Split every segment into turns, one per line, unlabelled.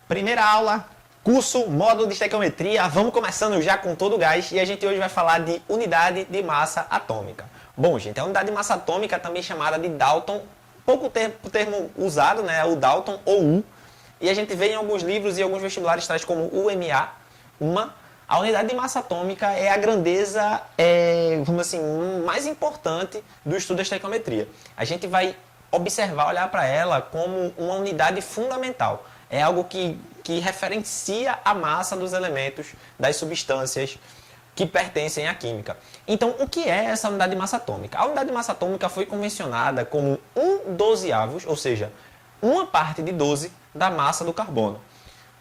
Primeira aula, curso, módulo de estequiometria. Vamos começando já com todo o gás e a gente hoje vai falar de unidade de massa atômica. Bom, gente, a unidade de massa atômica, também chamada de Dalton, pouco termo usado, né? O Dalton ou U. E a gente vê em alguns livros e alguns vestibulares traz como UMA, a unidade de massa atômica é a grandeza, vamos assim, mais importante do estudo da estequiometria. A gente vai observar, olhar para ela como uma unidade fundamental. É algo que referencia a massa dos elementos, das substâncias que pertencem à química. Então, o que é essa unidade de massa atômica? A unidade de massa atômica foi convencionada como 1/12avos, ou seja, uma parte de 12 da massa do carbono.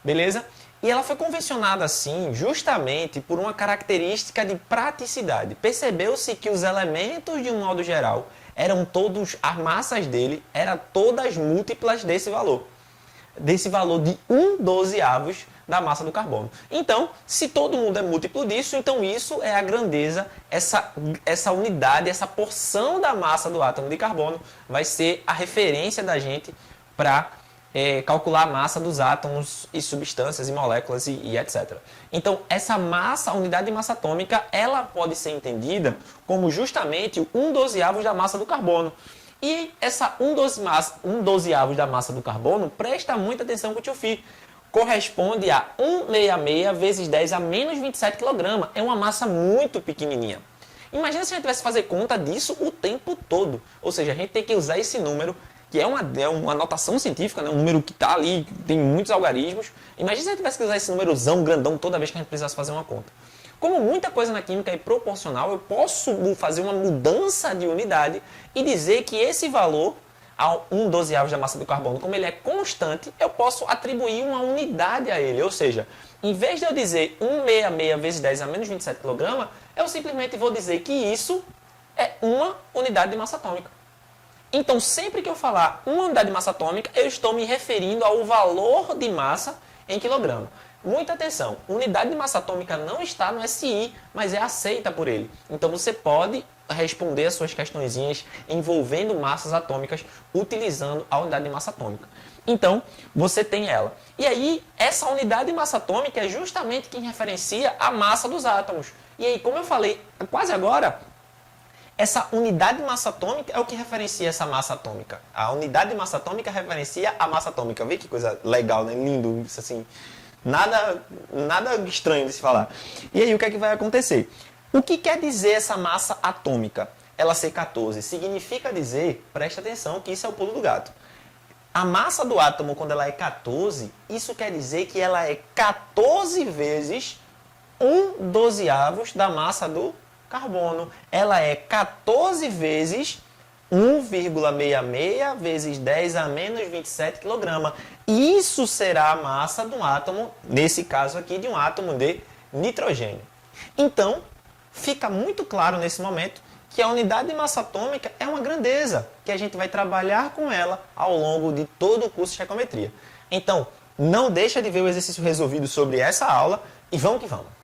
Beleza? E ela foi convencionada assim justamente por uma característica de praticidade. Percebeu-se que os elementos, de um modo geral, eram todos, as massas dele eram todas múltiplas desse valor de 1/12avos da massa do carbono. Então, se todo mundo é múltiplo disso, então isso é a grandeza, essa unidade, essa porção da massa do átomo de carbono vai ser a referência da gente para calcular a massa dos átomos e substâncias e moléculas e etc. Então, essa massa, a unidade de massa atômica, ela pode ser entendida como justamente o 1/12avos da massa do carbono. E essa 1/12avos da massa do carbono, presta muita atenção com o tio Fi, corresponde a 166 vezes 10 a menos 27 kg. É uma massa muito pequenininha. Imagina se a gente tivesse que fazer conta disso o tempo todo. Ou seja, a gente tem que usar esse número, que é uma notação científica, né? Um número que está ali, tem muitos algarismos. Imagina se a gente tivesse que usar esse númerozão grandão toda vez que a gente precisasse fazer uma conta. Como muita coisa na química é proporcional, eu posso fazer uma mudança de unidade e dizer que esse valor, ao 1/12avos da massa do carbono, como ele é constante, eu posso atribuir uma unidade a ele. Ou seja, em vez de eu dizer 166 vezes 10 a menos 27 kg, eu simplesmente vou dizer que isso é uma unidade de massa atômica. Então, sempre que eu falar uma unidade de massa atômica, eu estou me referindo ao valor de massa em quilograma. Muita atenção, unidade de massa atômica não está no SI, mas é aceita por ele. Então você pode responder as suas questõezinhas envolvendo massas atômicas utilizando a unidade de massa atômica. Então, você tem ela. E aí, essa unidade de massa atômica é justamente quem referencia a massa dos átomos. E aí, como eu falei quase agora, essa unidade de massa atômica é o que referencia essa massa atômica. A unidade de massa atômica referencia a massa atômica. Vê que coisa legal, né? Lindo, isso assim. Nada estranho de se falar. E aí, o que é que vai acontecer? O que quer dizer essa massa atômica? Ela ser 14. Significa dizer, presta atenção, que isso é o pulo do gato. A massa do átomo, quando ela é 14, isso quer dizer que ela é 14 vezes 1/12avos da massa do carbono. Ela é 14 vezes 1,66 vezes 10 a menos 27 kg. Isso será a massa de um átomo, nesse caso aqui, de um átomo de nitrogênio. Então, fica muito claro nesse momento que a unidade de massa atômica é uma grandeza, que a gente vai trabalhar com ela ao longo de todo o curso de estequiometria. Então, não deixa de ver o exercício resolvido sobre essa aula e vamos que vamos.